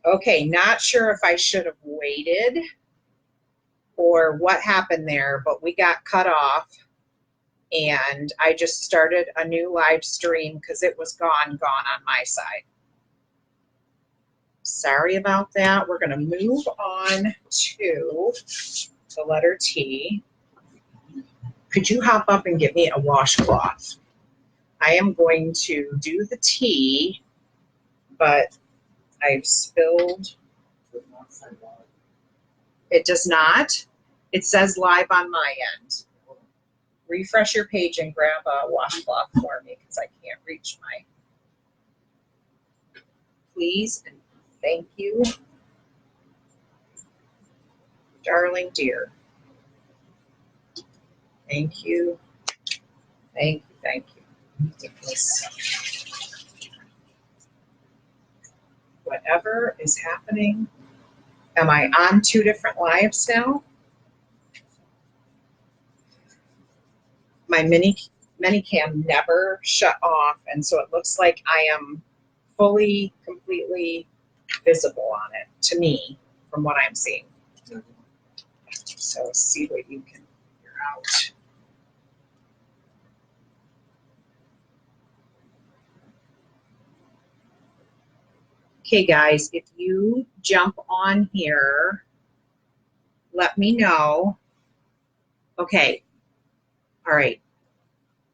Okay, not sure if I should have waited or what happened there, but we got cut off and I just started a new live stream because it was gone on my side. Sorry about that. We're going to move on to the letter T. Could you hop up and get me a washcloth? I am going to do the T, but I've spilled. It does not. It says live on my end. Refresh your page and grab a washcloth for me because I can't reach my. Please and thank you, darling dear. Thank you. Thank you. Thank you. Whatever is happening. Am I on 2 different lives now? My mini cam never shut off, and so it looks like I am fully, completely visible on it to me from what I'm seeing. So see what you can figure out. Okay, guys, if you jump on here, let me know. Okay. All right.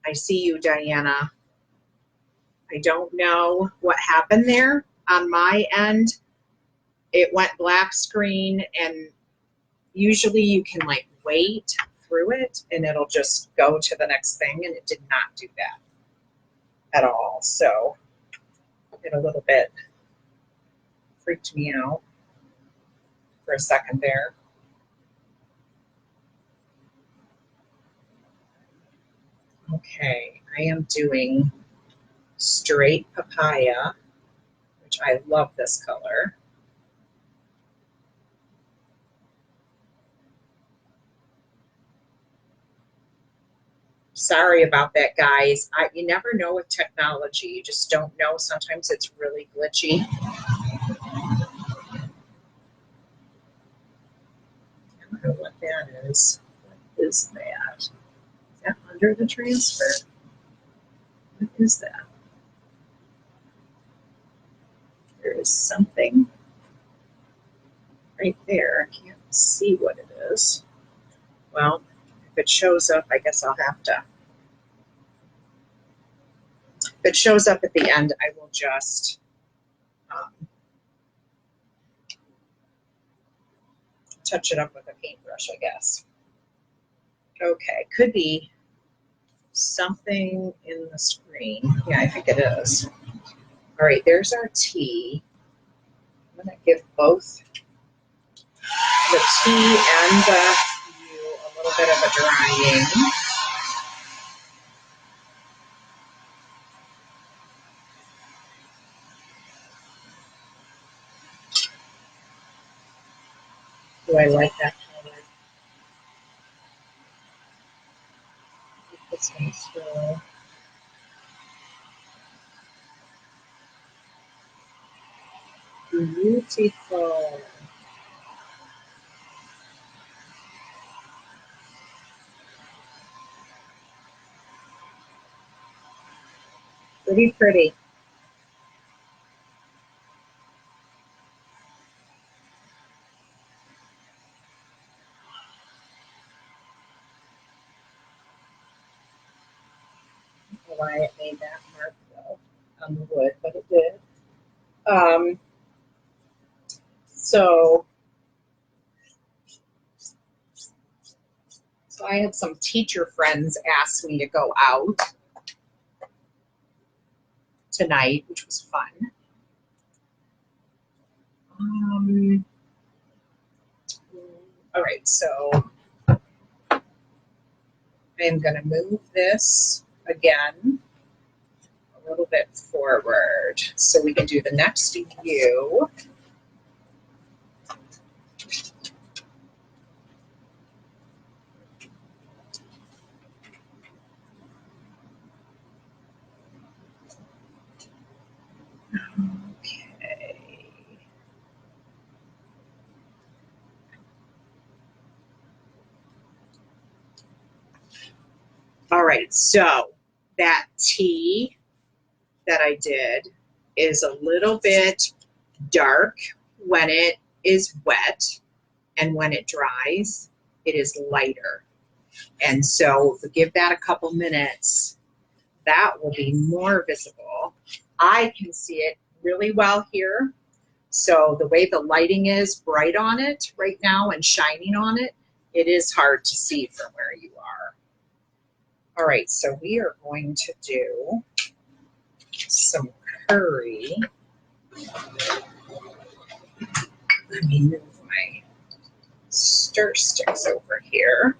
I see you, Diana. I don't know what happened there on my end. It went black screen, and usually you can like wait through it and it'll just go to the next thing, and it did not do that at all. So it a little bit freaked me out for a second there. Okay, I am doing straight papaya, which I love this color. Sorry about that, guys. You never know with technology. You just don't know. Sometimes it's really glitchy. I don't know what that is. What is that? Is that under the transfer? What is that? There is something right there. I can't see what it is. Well, if it shows up, I guess I'll have to. If it shows up at the end, I will just touch it up with a paintbrush, I guess. Okay, could be something in the screen. Yeah, I think it is. All right, there's our T. I'm going to give both the T and the U a little bit of a drying. Do I like that color? This one's still. Beautiful. Pretty pretty. I don't know why it made that mark though on the wood, but it did. So I had some teacher friends ask me to go out tonight, which was fun. All right, so I am going to move this again a little bit forward so we can do the next U. Okay. right, so that T that I did is a little bit dark when it is wet, and when it dries, it is lighter. And so if we give that a couple minutes, that will be more visible. I can see it really well here. So the way the lighting is bright on it right now and shining on it, it is hard to see from where you are. All right, so we are going to do some curry. Let me move my stir sticks over here.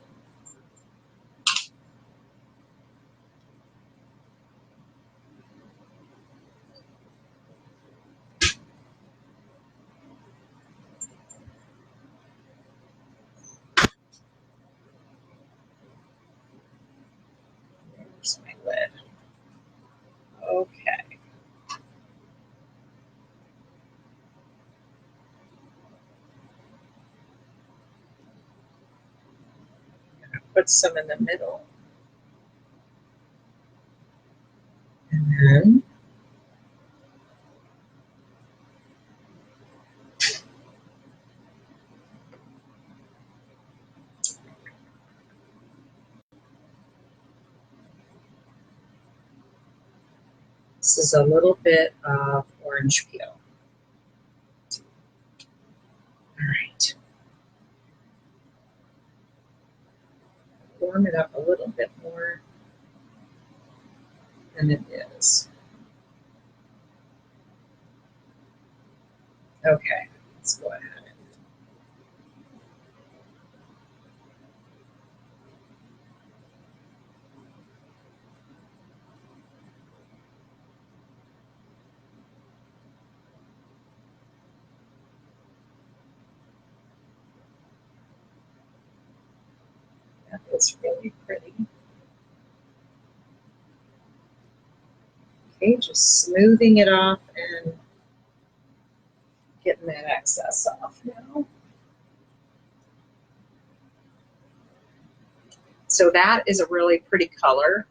There's my lid. Okay. Put some in the middle. And then this is a little bit of orange peel. All right. Warm it up a little bit more than it is. Okay, let's go ahead. That is really pretty. Okay, just smoothing it off and getting that excess off now. So that is a really pretty color,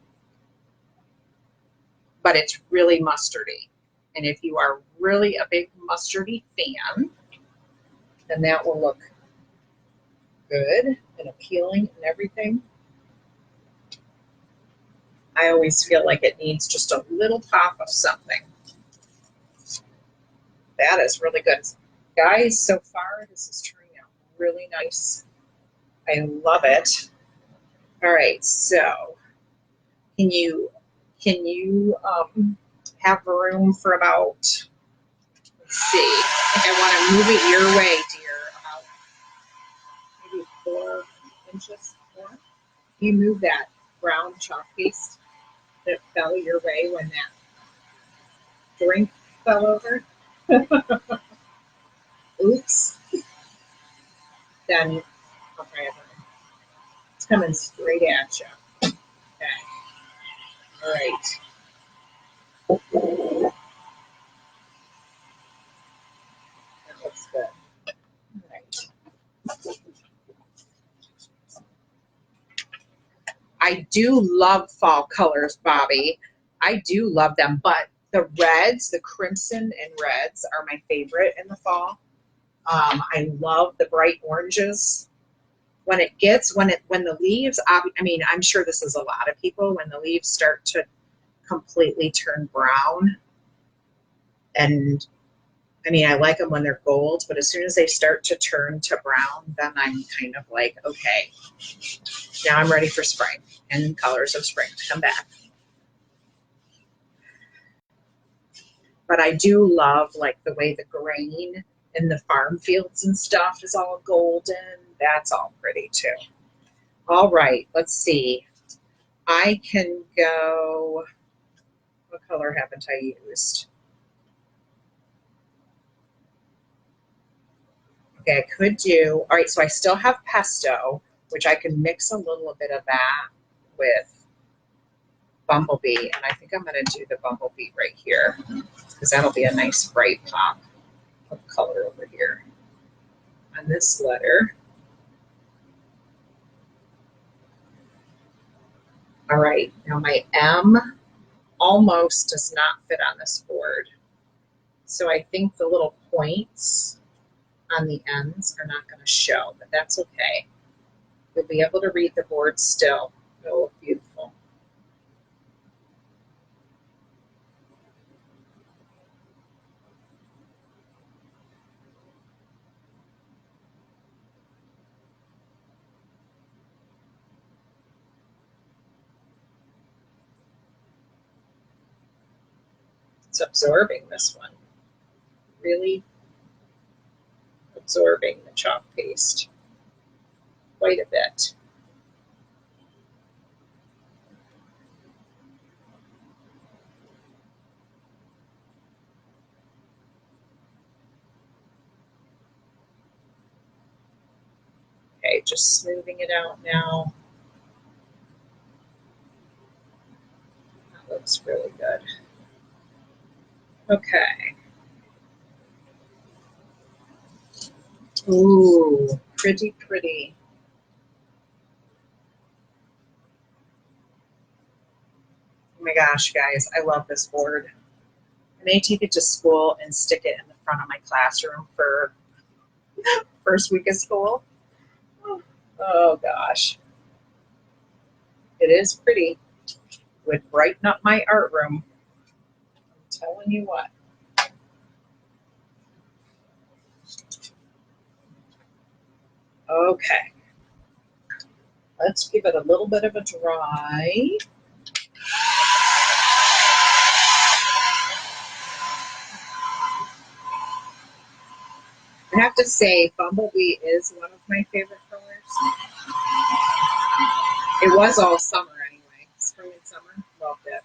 but it's really mustardy. And if you are really a big mustardy fan, then that will look good and appealing and everything. I always feel like it needs just a little pop of something. That is really good. Guys, so far this is turning out really nice. I love it. All right, so can you have room for about, let's see, I think I want to move it your way, dear, about maybe 4 inches more. You move that brown chalk paste that fell your way when that drink fell over. Oops. Then, okay, it's coming straight at you. Okay. All right. That looks good. All right. I do love fall colors, Bobby. I do love them, but the reds, the crimson and reds are my favorite in the fall. I love the bright oranges. When the leaves, I mean, I'm sure this is a lot of people, when the leaves start to completely turn brown, and I mean, I like them when they're gold, but as soon as they start to turn to brown, then I'm kind of like, okay, now I'm ready for spring and colors of spring to come back. But I do love like the way the grain in the farm fields and stuff is all golden. That's all pretty too. All right, let's see. I can go, what color haven't I used? Okay, I could do, all right, so I still have pesto, which I can mix a little bit of that with bumblebee, and I think I'm going to do the bumblebee right here because that'll be a nice bright pop of color over here on this letter. All right, now my M almost does not fit on this board. So I think the little points on the ends are not going to show, but that's okay. You'll be able to read the board still. It'll look beautiful. It's absorbing this one. Really absorbing the chalk paste quite a bit. Okay, just smoothing it out now. That looks really good. Okay. Ooh, pretty, pretty. Oh my gosh, guys, I love this board. I may take it to school and stick it in the front of my classroom for first week of school. Oh gosh. It is pretty. Would brighten up my art room. I'm telling you what. Okay. Let's give it a little bit of a dry. I have to say, Bumblebee is one of my favorite colors. It was all summer anyway. Spring and summer. Loved it.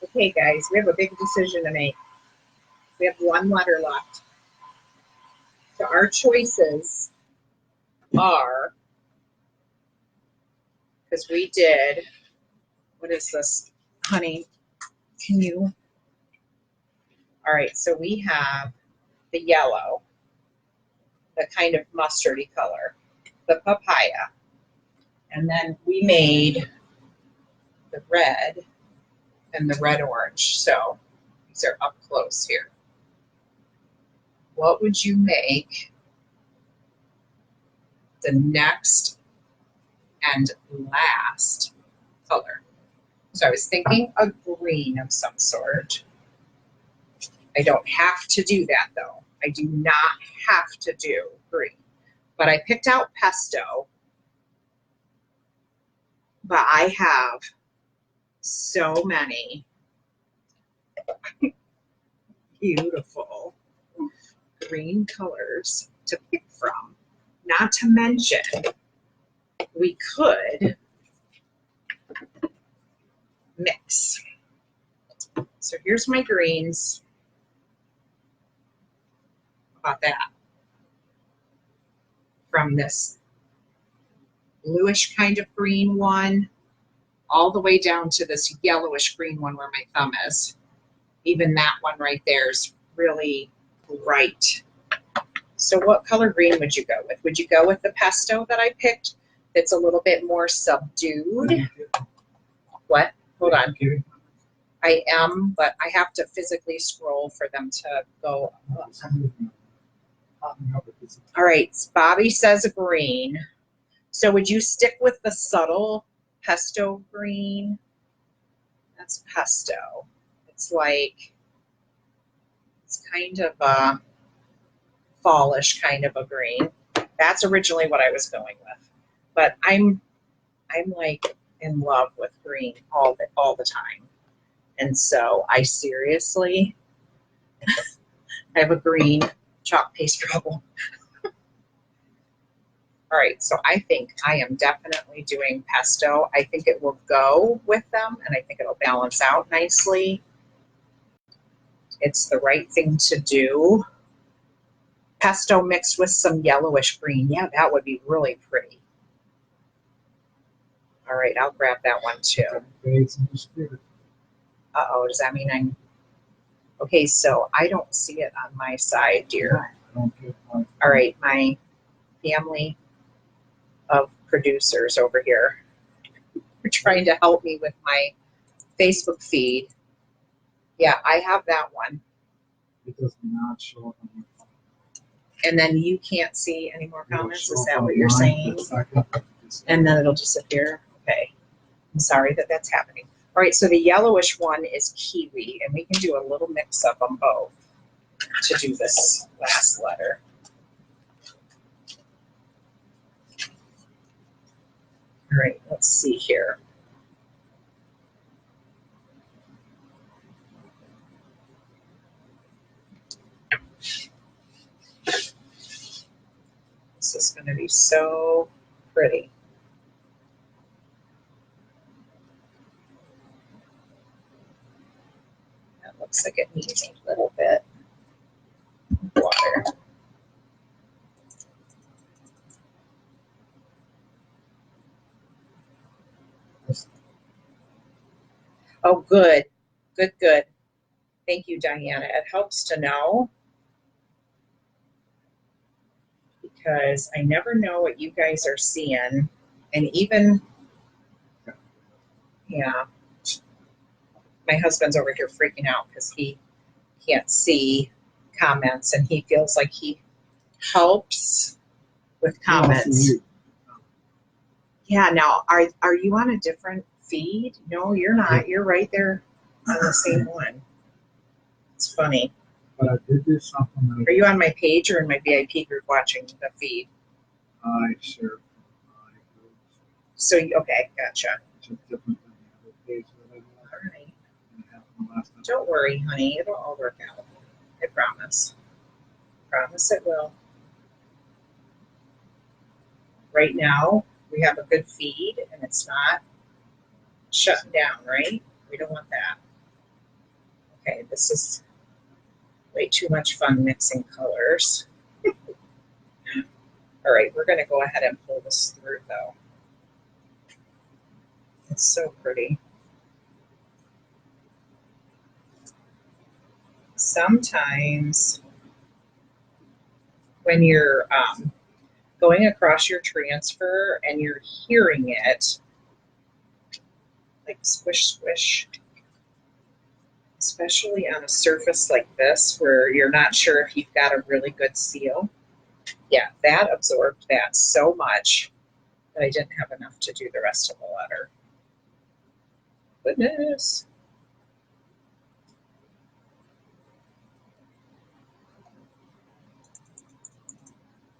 Okay, guys, we have a big decision to make. We have one letter left. So our choices are, because we did, what is this, honey? Can you? All right, so we have the yellow, the kind of mustardy color, the papaya, and then we made the red and the red orange. So these are up close here. What would you make the next and last color? So I was thinking a green of some sort. I don't have to do that though. I do not have to do green. But I picked out pesto. But I have so many beautiful green colors to pick from. Not to mention, we could mix. So here's my greens. How about that? From this bluish kind of green one, all the way down to this yellowish green one where my thumb is. Even that one right there is really bright. So what color green would you go with? Would you go with the pesto that I picked that's a little bit more subdued? What? Hold on. I am, but I have to physically scroll for them to go up. All right, Bobby says green. So would you stick with the subtle pesto green? That's pesto. It's like, it's kind of a fallish kind of a green. That's originally what I was going with. But I'm like in love with green all the time. And so I seriously I have a green chalk paste trouble. All right, so I think I am definitely doing pesto. I think it will go with them, and I think it'll balance out nicely. It's the right thing to do. Pesto mixed with some yellowish green. Yeah, that would be really pretty. All right, I'll grab that one too. Uh-oh, does that mean I'm... Okay, so I don't see it on my side, dear. I don't get my. All right, my family of producers over here are trying to help me with my Facebook feed. Yeah, I have that one. It does not show up on your phone. And then you can't see any more It'll comments? show Is up that on what you're mine saying? for a second, And then it'll disappear? Okay. I'm sorry that that's happening. All right, so the yellowish one is kiwi, and we can do a little mix up on both to do this last letter. All right, let's see here. This is going to be so pretty. That looks like it needs a little bit of water. Oh, good. Good, good. Thank you, Diana. It helps to know because I never know what you guys are seeing. And even, yeah, my husband's over here freaking out because he can't see comments and he feels like he helps with comments. Yeah, now, are you on a different feed? No, you're not. You're right there on the same one. It's funny. But I did do something. Are you on my page or in my VIP group watching the feed? I share my groups. So, okay, gotcha. Just different than the other page that I have. All right. And it happened last time. Don't worry, honey. It'll all work out. I promise. Promise it will. Right now, we have a good feed and it's not shutting down, right? We don't want that. Okay, this is way too much fun mixing colors. All right, we're going to go ahead and pull this through, though. It's so pretty. Sometimes when you're going across your transfer and you're hearing it, like squish, squish, especially on a surface like this where you're not sure if you've got a really good seal. Yeah, that absorbed that so much that I didn't have enough to do the rest of the letter. Goodness.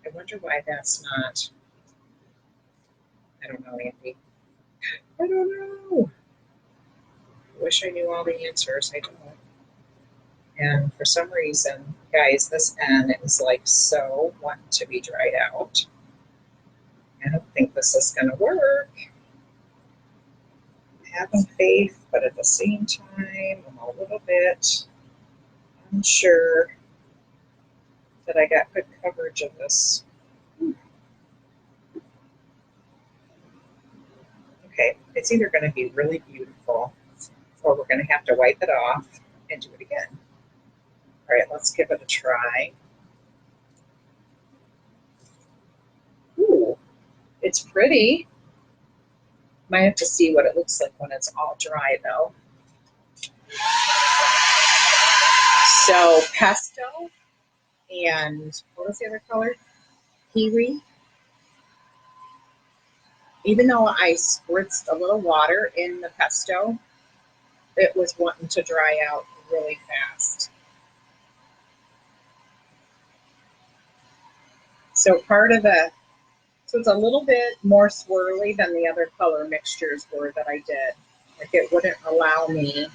I wonder why that's not. I don't know, Andy. I don't know. I wish I knew all the answers. I don't. And for some reason, guys, this N is like so wanting to be dried out. I don't think this is going to work. I'm having faith, but at the same time, I'm a little bit unsure that I got good coverage of this. Okay, it's either going to be really beautiful or we're going to have to wipe it off and do it again. All right, let's give it a try. Ooh, it's pretty. Might have to see what it looks like when it's all dry, though. So pesto and what was the other color? Kiwi. Even though I spritzed a little water in the pesto, it was wanting to dry out really fast. So so it's a little bit more swirly than the other color mixtures were that I did. Like it wouldn't allow me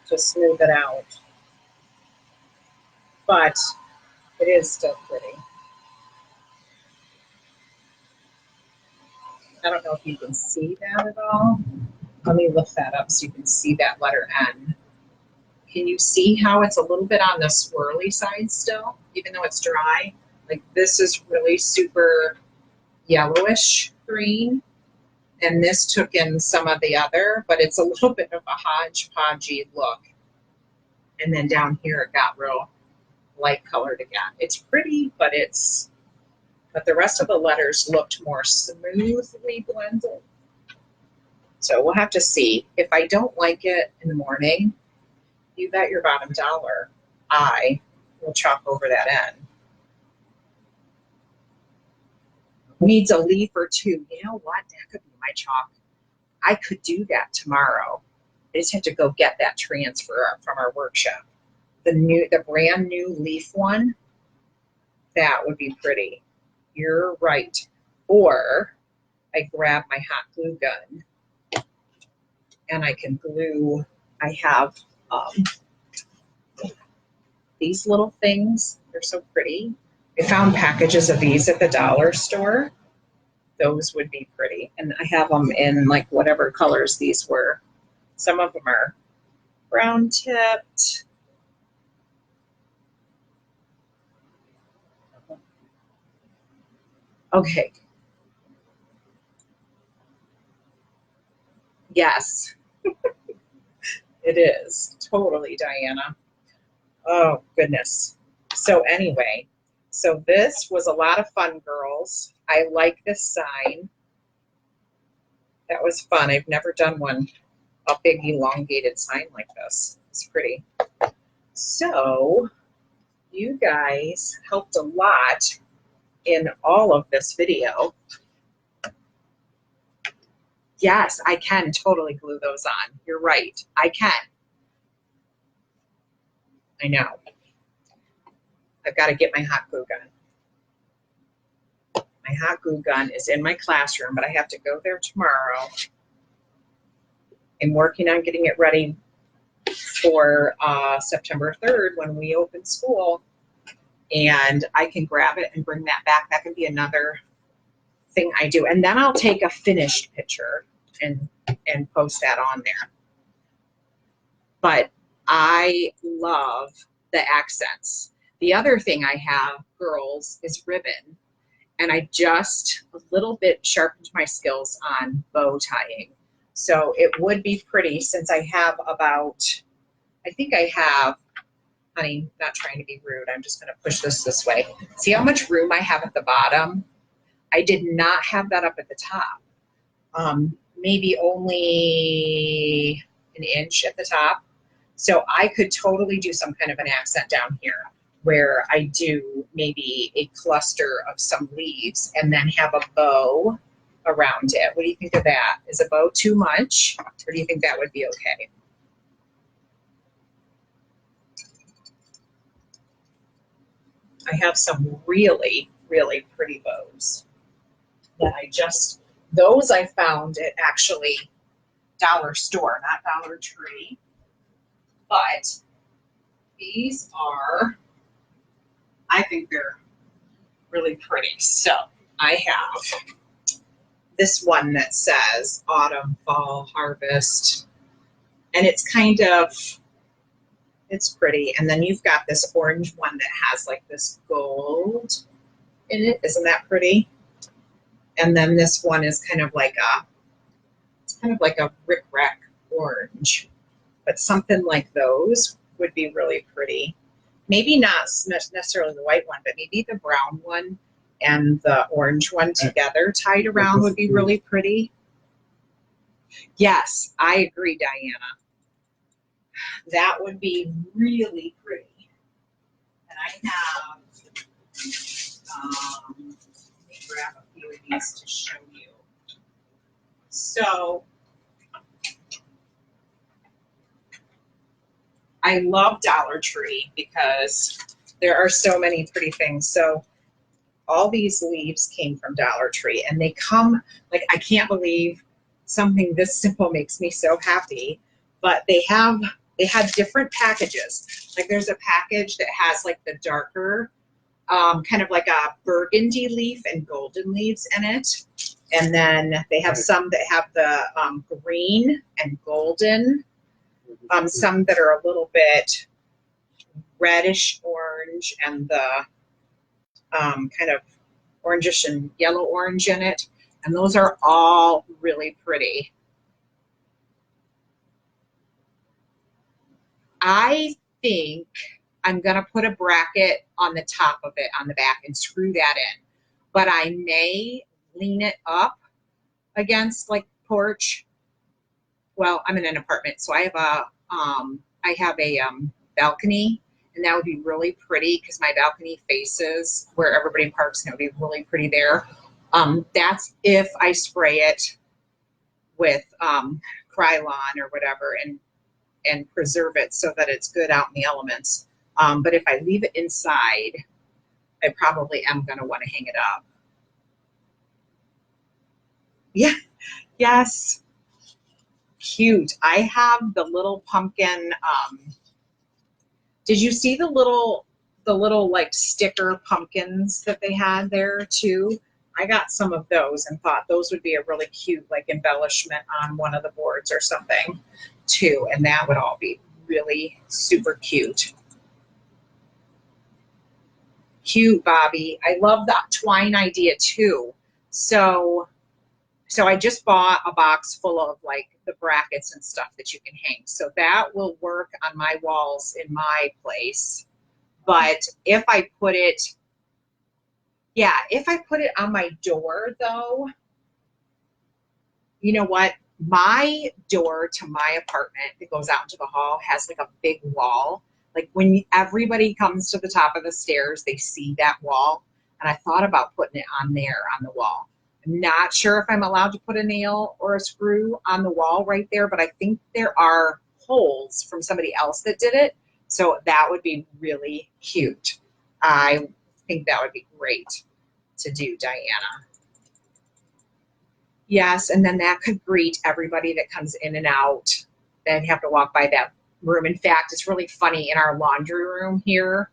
to smooth it out. But it is still pretty. I don't know if you can see that at all. Let me lift that up so you can see that letter N. Can you see how it's a little bit on the swirly side still, even though it's dry? Like this is really super yellowish green, and this took in some of the other, but it's a little bit of a hodgepodgey look. And then down here it got real light colored again. It's pretty, but the rest of the letters looked more smoothly blended. So we'll have to see. If I don't like it in the morning, you bet your bottom dollar I will chalk over that end. Needs a leaf or two. You know what? That could be my chalk. I could do that tomorrow. I just have to go get that transfer from our workshop. The brand new leaf one, that would be pretty. You're right. Or I grab my hot glue gun and I can glue. I have these little things. They're so pretty. I found packages of these at the dollar store. Those would be pretty. And I have them in like whatever colors these were. Some of them are brown tipped. Okay. Yes, it is. Totally, Diana. Oh, goodness. So anyway, so this was a lot of fun, girls. I like this sign. That was fun. I've never done one, a big elongated sign like this. It's pretty. So you guys helped a lot in all of this video. Yes, I can totally glue those on. You're right. I can. I know. I've got to get my hot glue gun. My hot glue gun is in my classroom, but I have to go there tomorrow. I'm working on getting it ready for September 3rd when we open school. And I can grab it and bring that back. That can be another thing I do. And then I'll take a finished picture and post that on there. But I love the accents. The other thing I have, girls, is ribbon. And I just a little bit sharpened my skills on bow tying. So it would be pretty since I have about, I think I have, honey, not trying to be rude. I'm just going to push this way. See how much room I have at the bottom? I did not have that up at the top. Maybe only an inch at the top. So I could totally do some kind of an accent down here where I do maybe a cluster of some leaves and then have a bow around it. What do you think of that? Is a bow too much, or do you think that would be okay? I have some really, really pretty bows that those I found at actually Dollar Store, not Dollar Tree. But these are, I think they're really pretty. So I have this one that says autumn, fall, harvest. And it's kind of, it's pretty. And then you've got this orange one that has like this gold in it. Isn't that pretty? And then this one is kind of like a rick-rack orange. But something like those would be really pretty. Maybe not necessarily the white one, but maybe the brown one and the orange one together tied around would be really pretty. Yes, I agree, Diana. That would be really pretty. And I have, let me grab a few of these to show you. So I love Dollar Tree because there are so many pretty things. So all these leaves came from Dollar Tree, and they come, like, I can't believe something this simple makes me so happy, but they had different packages. Like there's a package that has like the darker, kind of like a burgundy leaf and golden leaves in it. And then they have some that have the green and golden, some that are a little bit reddish orange and the kind of orangish and yellow orange in it. And those are all really pretty. I think I'm going to put a bracket on the top of it on the back and screw that in. But I may lean it up against like porch. Well, I'm in an apartment, so I have a balcony, and that would be really pretty because my balcony faces where everybody parks, and it would be really pretty there. That's if I spray it with Krylon or whatever and preserve it so that it's good out in the elements. But if I leave it inside, I probably am going to want to hang it up. Yeah, yes, cute. I have the little pumpkin. Did you see the little like sticker pumpkins that they had there too? I got some of those and thought those would be a really cute like embellishment on one of the boards or something too, and that would all be really super cute. Cute, Bobby. I love that twine idea too. So I just bought a box full of like the brackets and stuff that you can hang. So that will work on my walls in my place. But if I put it, yeah, if I put it on my door though, you know what? My door to my apartment that goes out into the hall has like a big wall. Like when everybody comes to the top of the stairs, they see that wall. And I thought about putting it on there on the wall. I'm not sure if I'm allowed to put a nail or a screw on the wall right there, but I think there are holes from somebody else that did it. So that would be really cute. I think that would be great to do, Diana. Yes, and then that could greet everybody that comes in and out that have to walk by that room. In fact, it's really funny in our laundry room here.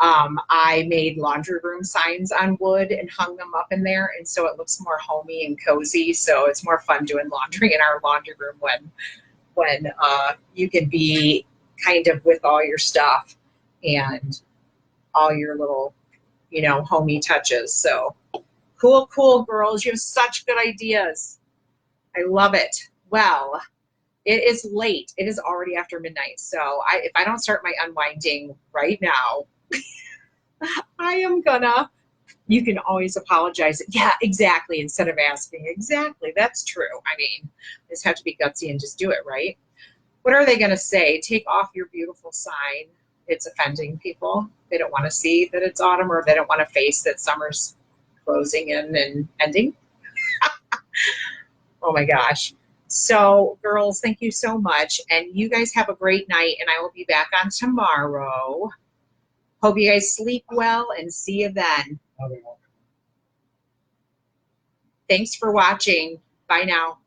I made laundry room signs on wood and hung them up in there, and so it looks more homey and cozy. So it's more fun doing laundry in our laundry room when you can be kind of with all your stuff and all your little, homey touches. So cool, girls. You have such good ideas. I love it. Well, it is late. It is already after midnight. So if I don't start my unwinding right now, I am gonna, you can always apologize. Yeah, exactly. Instead of asking, exactly. That's true. I mean, just have to be gutsy and just do it, right? What are they going to say? Take off your beautiful sign. It's offending people. They don't want to see that it's autumn, or they don't want to face that summer's closing in and ending. Oh my gosh. So, girls, thank you so much. And you guys have a great night, and I will be back on tomorrow. Hope you guys sleep well, and see you then. Thanks for watching. Bye now.